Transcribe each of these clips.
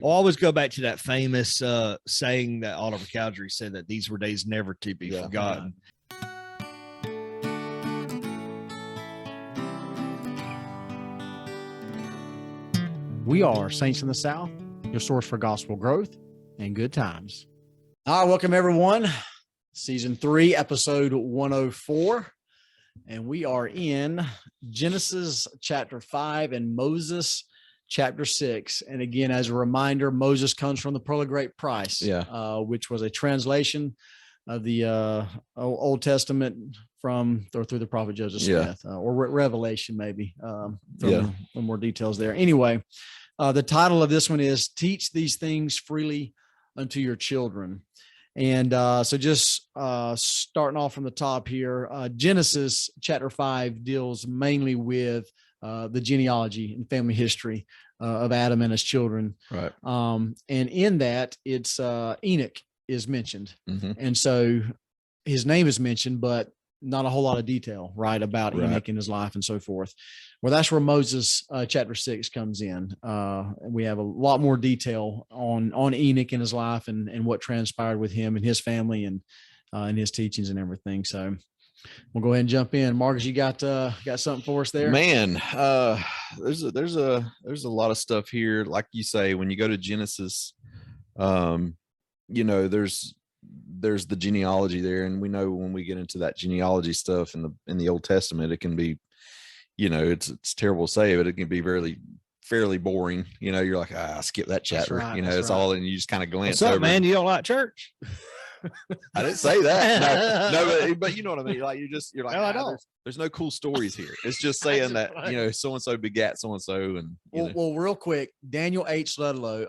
I'll always go back to that famous saying that Oliver Cowdery said, that these were days never to be forgotten. We are Saints in the South, your source for gospel growth and good times. All right, welcome everyone. Season 3, episode 104. And we are in Genesis chapter 5 and Moses chapter 6. And again, as a reminder, Moses comes from the Pearl of Great Price, which was a translation of the Old Testament from or through the prophet Joseph Smith, or Revelation, maybe. More details there. Anyway, the title of this one is Teach These Things Freely Unto Your Children. And so just starting off from the top here, Genesis chapter 5 deals mainly with the genealogy and family history of Adam and his children. Right. And in that, it's Enoch is mentioned. Mm-hmm. And so his name is mentioned, but not a whole lot of detail, right, about Enoch and his life and so forth. Well, that's where Moses chapter 6 comes in. We have a lot more detail on Enoch and his life and what transpired with him and his family and his teachings and everything. So we'll go ahead and jump in. Marcus, you got something for us there? Man, there's a lot of stuff here. Like you say, when you go to Genesis, there's the genealogy there, and we know when we get into that genealogy stuff in the Old Testament, it can be, it's terrible to say, but it can be fairly boring. You're like, skip that chapter. It's all, and you just kind of glance over. Man, you don't like church? I didn't say that. No, but you know what I mean. Like you're like, no, I don't. There's no cool stories here. It's just saying that so and so begat so and so, and well, real quick, Daniel H. Ludlow,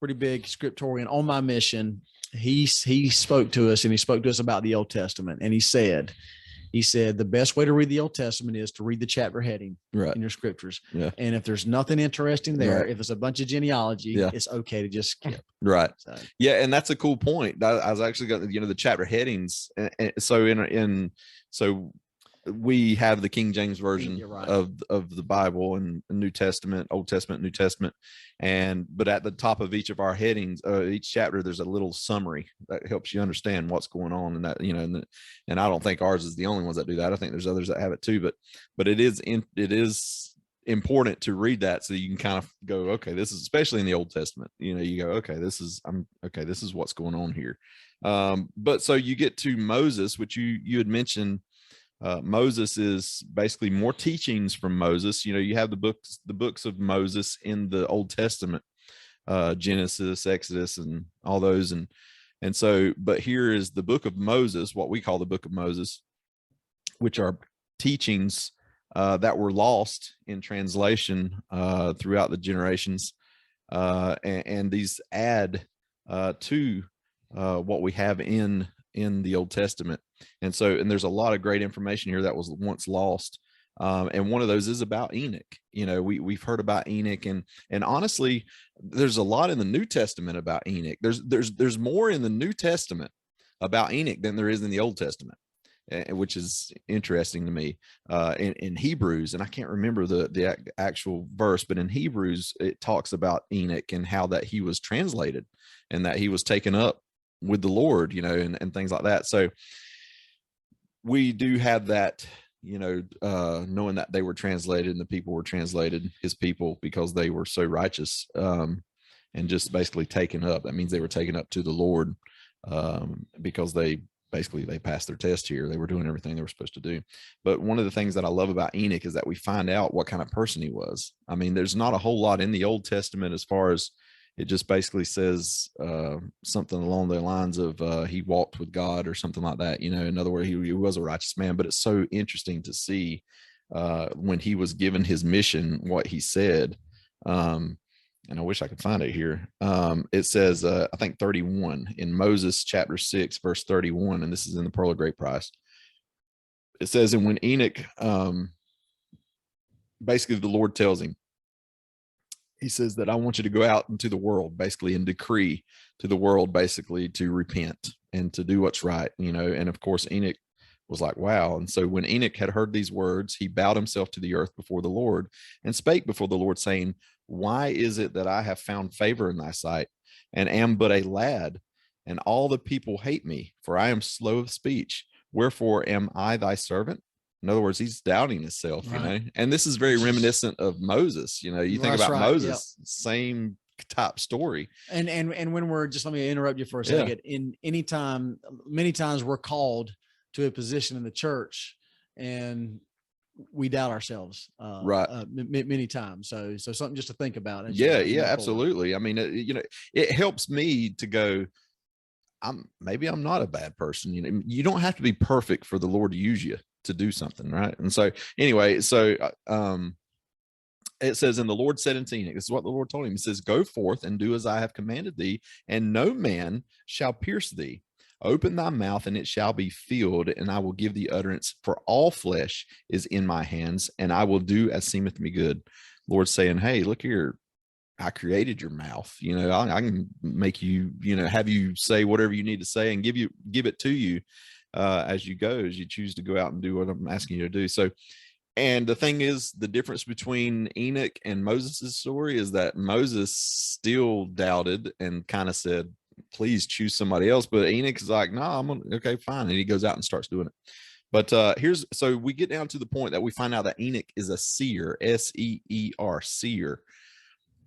pretty big scriptorian on my mission. He spoke to us, and he spoke to us about the Old Testament, and he said the best way to read the Old Testament is to read the chapter heading in your scriptures. Yeah. And if there's nothing interesting there, if it's a bunch of genealogy, it's okay to just skip. Right. So. Yeah. And that's a cool point. I was actually got, the chapter headings. And so we have the King James version of the Bible and New Testament, Old Testament, New Testament. But at the top of each of our headings, each chapter, there's a little summary that helps you understand what's going on. And that, and I don't think ours is the only ones that do that. I think there's others that have it too, but it is important to read that so you can kind of go, okay, this is, especially in the Old Testament, you go, okay, this is what's going on here. But so you get to Moses, which you had mentioned. Moses is basically more teachings from Moses. You have the books of Moses in the Old Testament, Genesis, Exodus, and all those. And so, but here is the book of Moses, what we call the book of Moses, which are teachings that were lost in translation throughout the generations. And these add to what we have in the Old Testament. And there's a lot of great information here that was once lost. And one of those is about Enoch. We've heard about Enoch, and honestly, there's a lot in the New Testament about Enoch. There's more in the New Testament about Enoch than there is in the Old Testament, which is interesting to me. In Hebrews, and I can't remember the actual verse, but in Hebrews, it talks about Enoch and how that he was translated and that he was taken up with the Lord, and things like that. So we do have that, knowing that they were translated and the people were translated, his people, because they were so righteous, and just basically taken up. That means they were taken up to the Lord, because they passed their test here. They were doing everything they were supposed to do. But one of the things that I love about Enoch is that we find out what kind of person he was. I mean, there's not a whole lot in the Old Testament as far as, it just basically says something along the lines of he walked with God or something like that. In other words, he was a righteous man. But it's so interesting to see when he was given his mission, what he said. And I wish I could find it here. It says, I think 31 in Moses chapter 6, verse 31. And this is in the Pearl of Great Price. It says, and when Enoch, basically the Lord tells him, he says that I want you to go out into the world, basically, and decree to the world, basically, to repent and to do what's right, and of course, Enoch was like, wow. And so when Enoch had heard these words, he bowed himself to the earth before the Lord and spake before the Lord, saying, Why is it that I have found favor in thy sight and am but a lad, and all the people hate me, for I am slow of speech? Wherefore am I thy servant? In other words, he's doubting himself, you know, and this is very reminiscent of Moses. You know, you think about Moses, same type story. And when we're just, let me interrupt you for a second. Many times we're called to a position in the church and we doubt ourselves, many times. So something just to think about. Yeah, absolutely. I mean, you know, it helps me to go, maybe I'm not a bad person. You know, you don't have to be perfect for the Lord to use you to do something, right? And so anyway, it says, and the Lord said unto Enoch, this is what the Lord told him. He says, go forth and do as I have commanded thee, and no man shall pierce thee. Open thy mouth, and it shall be filled, and I will give thee utterance, for all flesh is in my hands, and I will do as seemeth me good. Lord saying, hey, look here, I created your mouth. You know, I can make you, you know, have you say whatever you need to say and give it to you as you go, as you choose to go out and do what I'm asking you to do. So, and the thing is, the difference between Enoch and Moses' story is that Moses still doubted and kind of said, please choose somebody else. But Enoch is like, no, okay, fine. And he goes out and starts doing it. But so we get down to the point that we find out that Enoch is a seer, seer, seer.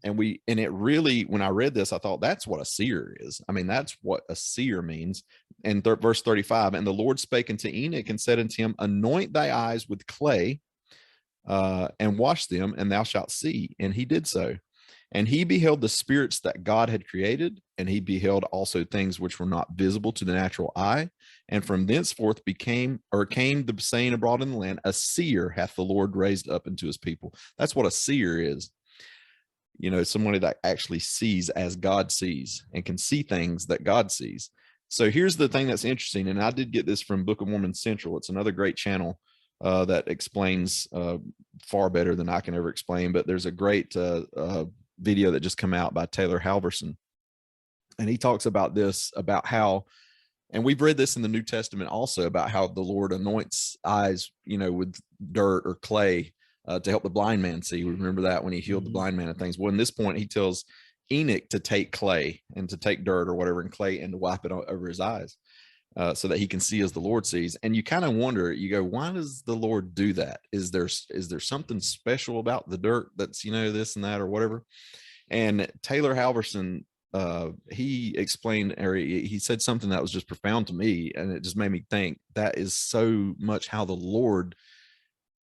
And it really, when I read this, I thought that's what a seer is. I mean, that's what a seer means. And verse 35, and the Lord spake unto Enoch and said unto him, anoint thy eyes with clay and wash them, and thou shalt see. And he did so. And he beheld the spirits that God had created, and he beheld also things which were not visible to the natural eye. And from thenceforth came the saying abroad in the land, a seer hath the Lord raised up unto his people. That's what a seer is. You know, somebody that actually sees as God sees and can see things that God sees. So here's the thing that's interesting. And I did get this from Book of Mormon Central. It's another great channel that explains far better than I can ever explain. But there's a great video that just come out by Taylor Halverson. And he talks about this, about how, and we've read this in the New Testament also, about how the Lord anoints eyes, you know, with dirt or clay to help the blind man see. We remember that when he healed the blind man and things. Well, in this point, he tells Enoch to take clay and to take dirt or whatever and clay and to wipe it over his eyes so that he can see as the Lord sees. And you kind of wonder, you go, why does the Lord do that? Is there something special about the dirt that's, you know, this and that or whatever? And Taylor Halverson, he explained, or he said something that was just profound to me, and it just made me think that is so much how the Lord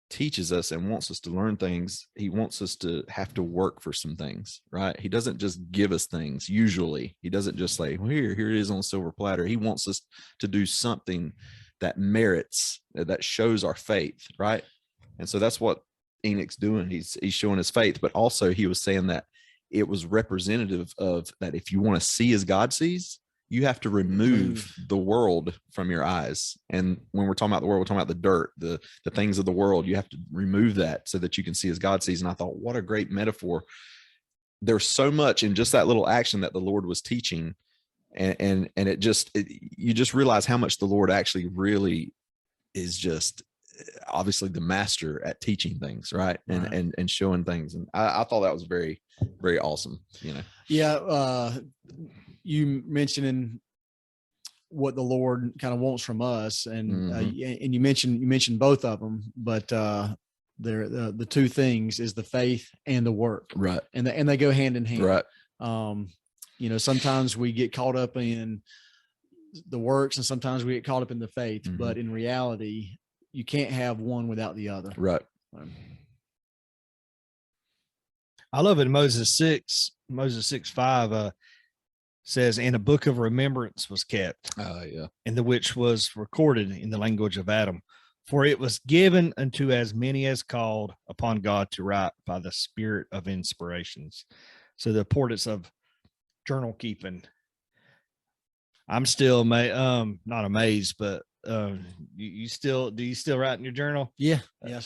teaches us and wants us to learn things. He wants us to have to work for some things, right? He doesn't just give us things. Usually he doesn't just say, well, here it is on a silver platter. He wants us to do something that merits, that shows our faith, right? And so that's what Enoch's doing. He's showing his faith, but also he was saying that it was representative of that. If you want to see as God sees, you have to remove the world from your eyes. And when we're talking about the world, we're talking about the dirt, the things of the world. You have to remove that so that you can see as God sees. And I thought, what a great metaphor. There's so much in just that little action that the Lord was teaching. And you just realize how much the Lord actually really is just obviously the master at teaching things, right? And showing things. And I thought that was very, very awesome, you know? Yeah. You mentioning what the Lord kind of wants from us, and and you mentioned both of them, but they're the two things is the faith and the work, right? And they go hand in hand, right? You know, sometimes we get caught up in the works, and sometimes we get caught up in the faith, but in reality, you can't have one without the other, right? I love it. Moses 6:5 says, and a book of remembrance was kept, and the which was recorded in the language of Adam, for it was given unto as many as called upon God to write by the spirit of inspirations. So the importance of journal keeping. I'm still not amazed, but do you still write in your journal? Yeah. Man,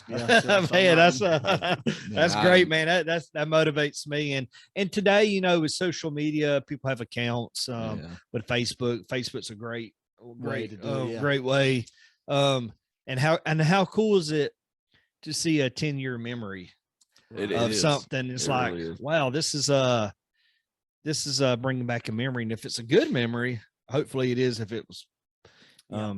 that's great, man. That motivates me. And today, you know, with social media, people have accounts. But Facebook's a great way. And how cool is it to see a 10-year memory of something. It's like, wow, this is bringing back a memory. And if it's a good memory, hopefully it is, if it was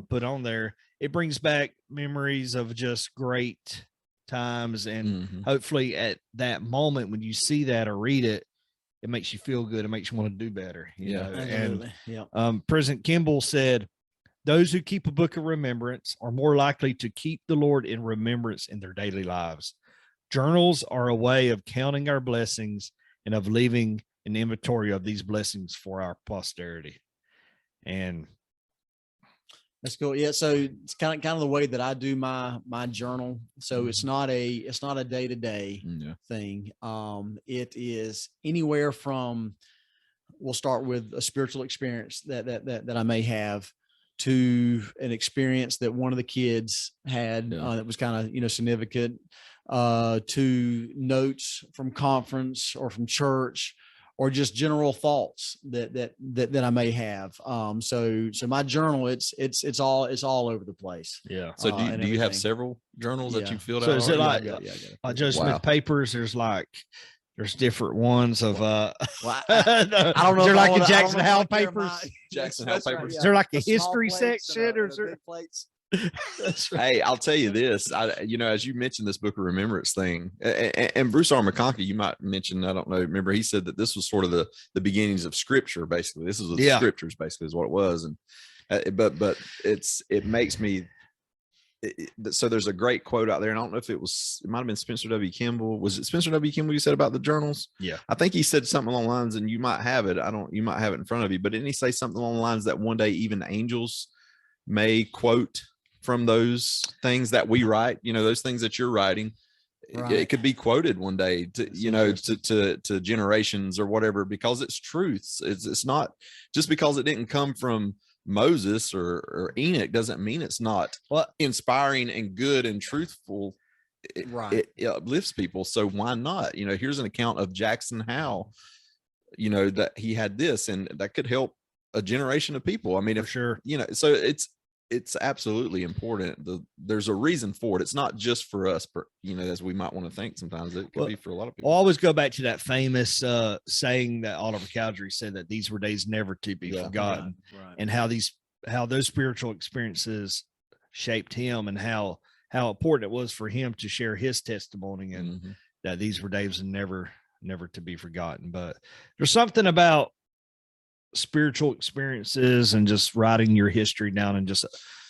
put on there, it brings back memories of just great times. And hopefully at that moment, when you see that or read it, it makes you feel good. It makes you want to do better. You know? Absolutely. And President Kimball said, those who keep a book of remembrance are more likely to keep the Lord in remembrance in their daily lives. Journals are a way of counting our blessings and of leaving an inventory of these blessings for our posterity. And that's cool. Yeah. So it's kind of the way that I do my journal. So it's not a day-to-day thing. It is anywhere from, we'll start with a spiritual experience that I may have, to an experience that one of the kids had that was kind of, significant, to notes from conference or from church, or just general thoughts that I may have. So my journal, it's all over the place. Yeah. So do you have several journals that you filled out? So is it like Joe Smith papers? There's different ones of I don't know. Is there like a Jackson Howell papers? Jackson Howell papers. Is there like a history section or is there plates? Hey, I'll tell you this. As you mentioned this book of remembrance thing, and Bruce R. McConkie, you might mention, I don't know, remember he said that this was sort of the beginnings of scripture, basically. This is the scriptures, basically, is what it was. And but it makes me, so there's a great quote out there, and I don't know if it might have been Spencer W. Kimball. Was it Spencer W. Kimball you said about the journals? Yeah. I think he said something along the lines, and you might have it. You might have it in front of you, but didn't he say something along the lines that one day even angels may quote from those things that we write, those things that you're writing, it could be quoted one day to generations or whatever, because it's truths. It's not just because it didn't come from Moses or Enoch doesn't mean it's not inspiring and good and truthful. It uplifts people. So why not? Here's an account of Jackson Howell, that he had this, and that could help a generation of people. I mean, for sure, so it's absolutely important. There's a reason for it. It's not just for us, as we might want to think sometimes. It could be for a lot of people. I'll always go back to that famous saying that Oliver Cowdery said, that these were days never to be forgotten, and how those spiritual experiences shaped him, and how important it was for him to share his testimony, and that these were days never to be forgotten. But there's something about spiritual experiences and just writing your history down and just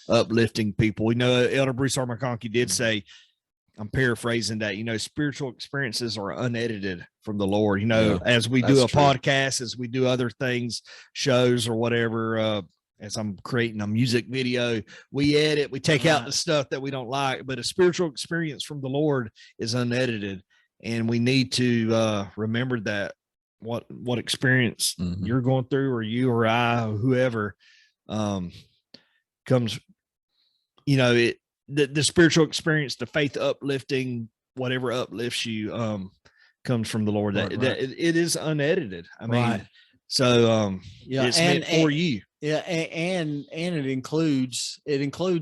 uplifting people. Elder Bruce R. McConkie did say, I'm paraphrasing that, spiritual experiences are unedited from the Lord. As we do a podcast, as we do other things, shows or whatever, as I'm creating a music video, we edit, we take out the stuff that we don't like, but a spiritual experience from the Lord is unedited. And we need to remember that what experience you're going through, or you or I, or whoever comes, the spiritual experience, the faith uplifting, whatever uplifts you, comes from the Lord. That it is unedited. I mean, so it's meant for you. Yeah, and it includes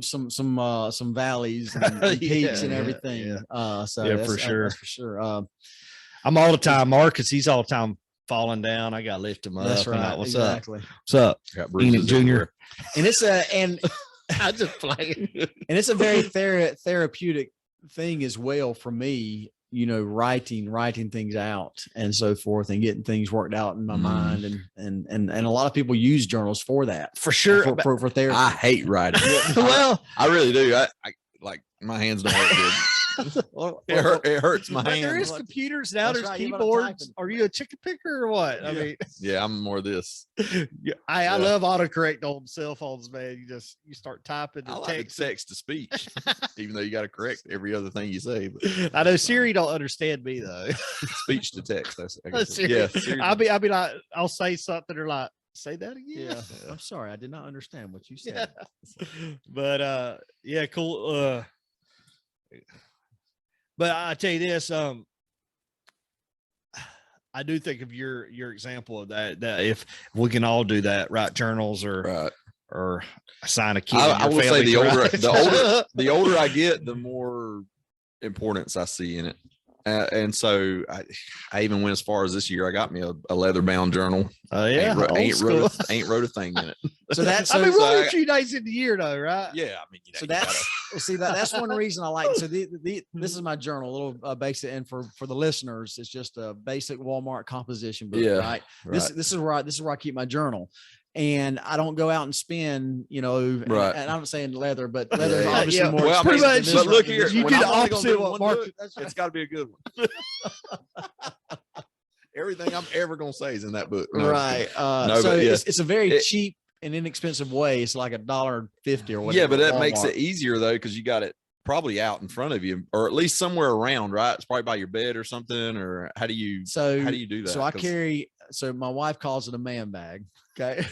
some valleys and peaks and everything. For sure. That's for sure. I'm all the time, Marcus. He's all the time falling down. I got to lift him up. That's right. Like, What's up? What's up? Enoch Jr. And it's I'm just playing. And it's a very therapeutic thing as well for me, writing things out and so forth, and getting things worked out in my mind. And a lot of people use journals for that. For sure. For therapy. I hate writing. Well, I really do. I like, my hands don't work good. It hurts my hands. There is computers now. There's keyboards. Are you a chicken picker or what? I mean, I'm more this. I love autocorrect on cell phones, man. You start typing. I like text to speech, even though you got to correct every other thing you say. But I know Siri don't understand me though. Speech to text. Siri, I'll be like, I'll say something or like, say that again. Yeah. I'm sorry, I did not understand what you said. But cool. But I tell you this, I do think of your example of that if we can all do that, write journals or assign a kid. I will say the older I get, the more importance I see in it. And so I even went as far as this year. I got me a leather bound journal. Yeah, ain't wrote a thing in it. So that's I mean, we're only a few days in the year, though, right? Yeah, I mean, so that's see that's one reason I like. So this is my journal, a little basic, and for the listeners, it's just a basic Walmart composition book, right? This is where I keep my journal. And I don't go out and spend, and I'm not saying leather, but leather is obviously more expensive. But look here, you did the opposite what Mark. It's got to be a good one. Everything I'm ever gonna say is in that book, right? It's a very cheap and inexpensive way. It's like $1.50 or whatever. Yeah, but that makes it easier though, because you got it probably out in front of you, or at least somewhere around, right? It's probably by your bed or something. Or how do you do that? So I carry. So my wife calls it a man bag. Okay.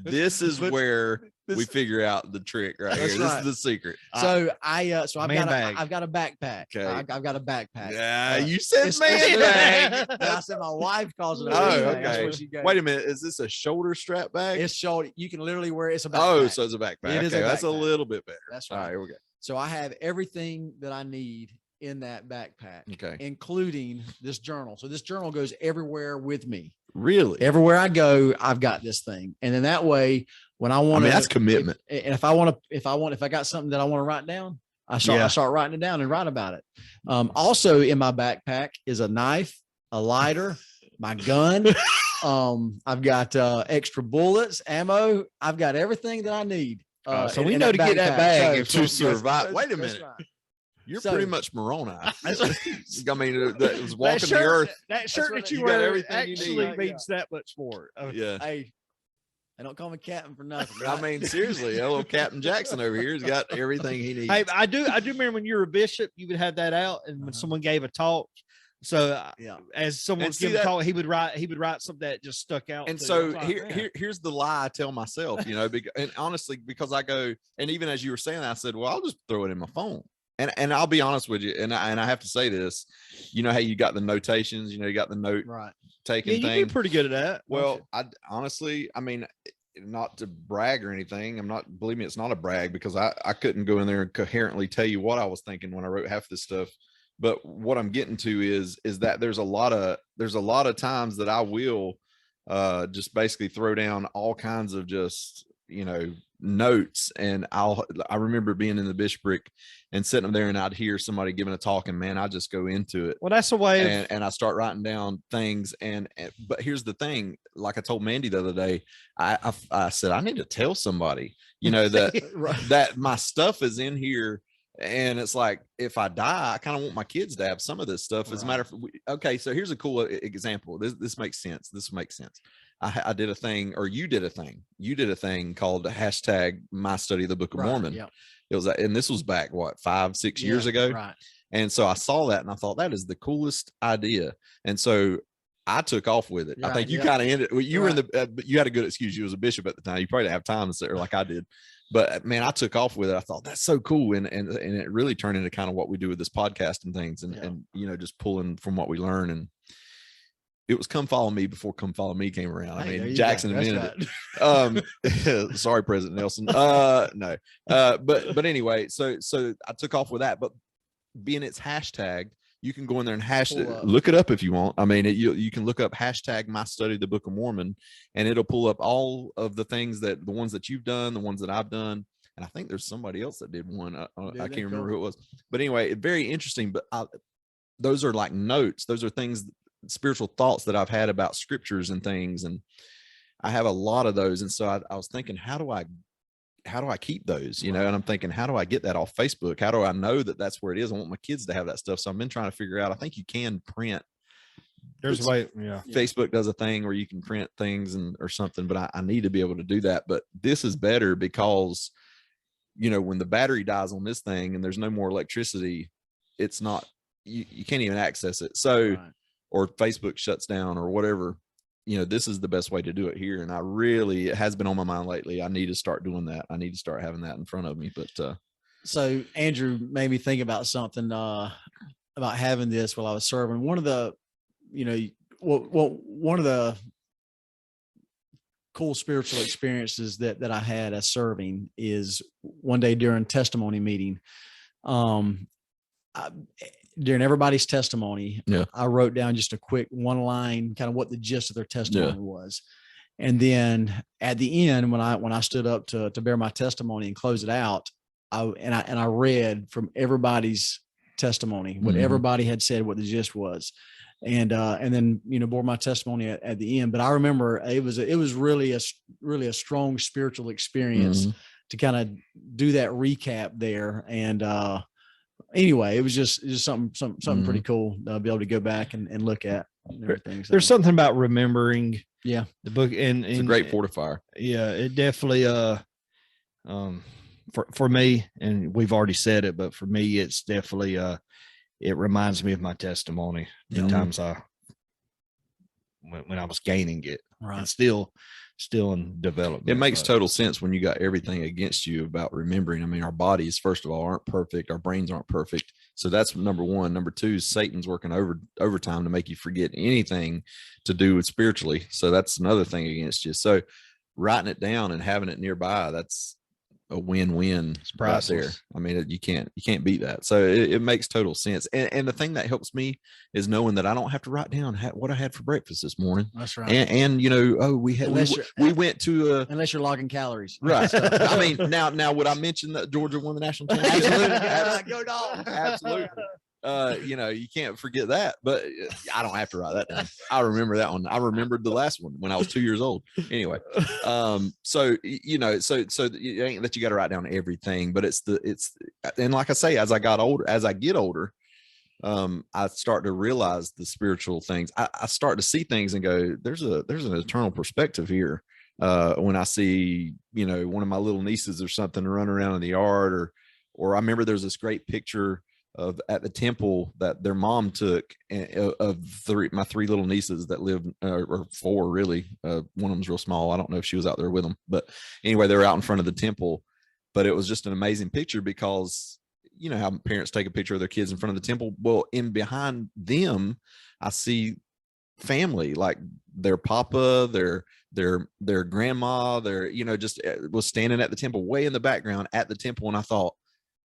This is where we figure out the trick right here. This is the secret. So I've got a backpack. Okay. I've got a backpack. Yeah, you said man bag. I said my wife calls it a man bag. Okay. Wait a minute. Is this a shoulder strap bag? It's shoulder. You can literally wear it. It's a backpack. Oh, so it's a backpack. It is a backpack. That's a little bit better. That's right. All right, here we go. So I have everything that I need in that backpack, okay, including this journal. So this journal goes everywhere with me. Really? Everywhere I go, I've got this thing. And then that way, when I want to, that's commitment. If I got something that I want to write down, I start writing it down and write about it. Also in my backpack is a knife, a lighter, my gun. I've got extra bullets, ammo. I've got everything that I need. So we know to get that bag to survive. Wait a minute. Right. You're pretty much Moroni. I mean, that was walking the earth. That shirt that you wear actually means that much more. Yeah. Hey, I don't call me Captain for nothing. Right? I mean, seriously, little Captain Jackson over here has got everything he needs. Hey, I do remember when you were a bishop, you would have that out, and when someone gave a talk. So as someone was giving a talk, he would write something that just stuck out. And so here's the lie I tell myself, and honestly, because I go, and even as you were saying that, I said, well, I'll just throw it in my phone. And I'll be honest with you, and I have to say this, how you got the notations, you got the note taking thing. You're pretty good at that. Well, I honestly, I mean, not to brag or anything. Believe me, it's not a brag, because I couldn't go in there and coherently tell you what I was thinking when I wrote half this stuff. But what I'm getting to is that there's a lot of times that I will just basically throw down all kinds of just, notes. And I remember being in the bishopric and sitting there, and I'd hear somebody giving a talk, and man, I just go into it. Well, that's the way. And I start writing down things. But here's the thing, like I told Mandy the other day, I said, I need to tell somebody, that, that my stuff is in here. And it's like, if I die, I kind of want my kids to have some of this stuff. As a matter of, okay, so here's a cool example. This makes sense. This makes sense. I did a thing, or you did a thing. You did a thing called #My Study of the Book of Mormon. Yeah. It was, and this was back 5-6 years ago. Right. And so I saw that, and I thought, that is the coolest idea. And so I took off with it. I think you kind of ended. Well, you were in but you had a good excuse. You was a bishop at the time. You probably didn't have time to sit there like I did. But man, I took off with it. I thought, that's so cool. And it really turned into kind of what we do with this podcast and things, and just pulling from what we learn. And it was Come Follow Me before Come Follow Me came around. I mean, Jackson invented it. Sorry, President Nelson. No. But anyway, so I took off with that. But being it's hashtagged, you can go in there and look it up if you want. I mean, you can look up #My Study of the Book of Mormon, and it'll pull up all of the things the ones that you've done, the ones that I've done. And I think there's somebody else that did one. I can't remember who it was, but anyway, very interesting. But those are like notes. Those are things, spiritual thoughts that I've had about scriptures and things. And I have a lot of those. And so I was thinking, how do I keep those, and I'm thinking, how do I get that off Facebook? How do I know that that's where it is? I want my kids to have that stuff. So I've been trying to figure out, I think you can print. There's a way. Yeah. Facebook does a thing where you can print things or something, but I need to be able to do that. But this is better because, when the battery dies on this thing and there's no more electricity, it's not, you can't even access it. So, or Facebook shuts down or whatever. This is the best way to do it here. And it has been on my mind lately. I need to start doing that. I need to start having that in front of me. But so Andrew made me think about something about having this while I was serving. One of the, one of the cool spiritual experiences that I had as serving is one day during testimony meeting. during everybody's testimony, Yeah. I wrote down just a quick one line, kind of what the gist of their testimony was. And then at the end, when I stood up to bear my testimony and close it out, I read from everybody's testimony, what everybody had said, what the gist was. And then, bore my testimony at the end. But I remember it was really a strong spiritual experience to kind of do that recap there. And, anyway, it was just something pretty cool to be able to go back and look at and everything. So. There's something about remembering the book, and it's a great fortifier. Yeah, it definitely for me, and we've already said it, but for me, it's definitely it reminds me of my testimony. The times when I was gaining it, right? And still in development. It makes total sense when you got everything against you about remembering. I mean, our bodies, first of all, aren't perfect. Our brains aren't perfect. So that's number one. Number two, Satan's working overtime to make you forget anything to do with spiritually. So that's another thing against you. So writing it down and having it nearby, that's a win-win right there. I mean, you can't beat that. So it makes total sense. And the thing that helps me is knowing that I don't have to write down what I had for breakfast this morning. That's right. And we went to unless you're logging calories. Right. I mean, now would I mention that Georgia won the national championship? Absolutely. Go Dogs. Absolutely. You can't forget that, but I don't have to write that down. I remember that one. I remembered the last one when I was 2 years old. Anyway, so it ain't that you got to write down everything, but and like I say, as I get older, I start to realize the spiritual things. I start to see things and go, there's an eternal perspective here. When I see, one of my little nieces or something run around in the yard, or I remember there's this great picture at the temple that their mom took of my three little nieces that lived, or four really. One of them's real small. I don't know if she was out there with them, but anyway, they were out in front of the temple. But it was just an amazing picture because you know how parents take a picture of their kids in front of the temple. Well, in behind them, I see family, like their papa, their grandma, just was standing at the temple, way in the background at the temple, and I thought,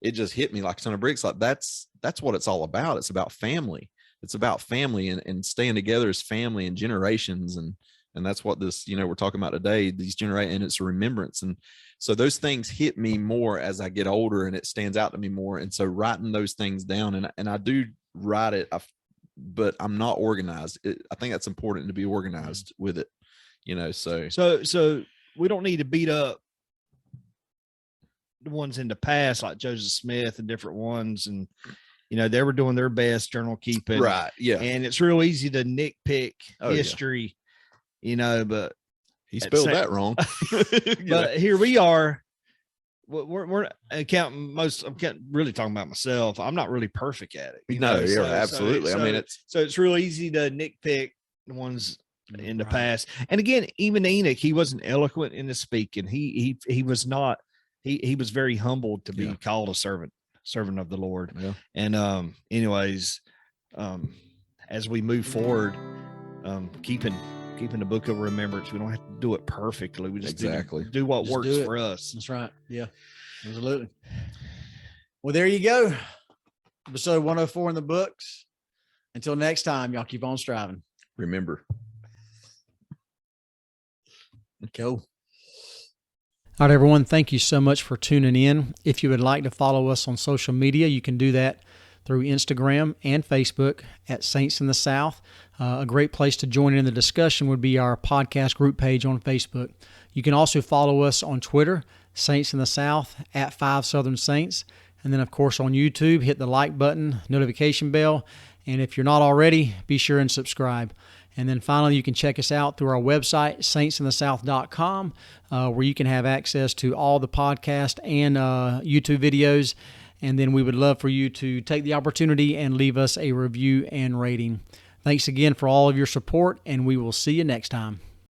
it just hit me like a ton of bricks. Like that's what it's all about. It's about family. It's about family and staying together as family and generations. And that's what this, we're talking about today, these generations, and it's a remembrance. And so those things hit me more as I get older, and it stands out to me more. And so writing those things down, and I do write it, but I'm not organized. I think that's important to be organized with it, so we don't need to beat up the ones in the past, like Joseph Smith and different ones, and they were doing their best journal keeping, right? Yeah, and it's real easy to nitpick history, but he spelled that wrong. But here we are. We're accounting I'm really talking about myself. I'm not really perfect at it. Absolutely. It's real easy to nitpick the ones in the past. And again, even Enoch, he wasn't eloquent in his speaking. He was not. He was very humbled to be called a servant of the Lord. Yeah. And anyways, as we move forward, keeping the book of remembrance, we don't have to do it perfectly. We just do what works for us. That's right. Yeah, absolutely. Well, there you go. Episode 104 in the books. Until next time, y'all keep on striving. Remember. Go. All right, everyone, thank you so much for tuning in. If you would like to follow us on social media, you can do that through Instagram and Facebook at Saints in the South. A great place to join in the discussion would be our podcast group page on Facebook. You can also follow us on Twitter, Saints in the South, at 5 Southern Saints. And then, of course, on YouTube, hit the like button, notification bell. And if you're not already, be sure and subscribe. And then finally, you can check us out through our website, saintsinthesouth.com, where you can have access to all the podcast and YouTube videos. And then we would love for you to take the opportunity and leave us a review and rating. Thanks again for all of your support, and we will see you next time.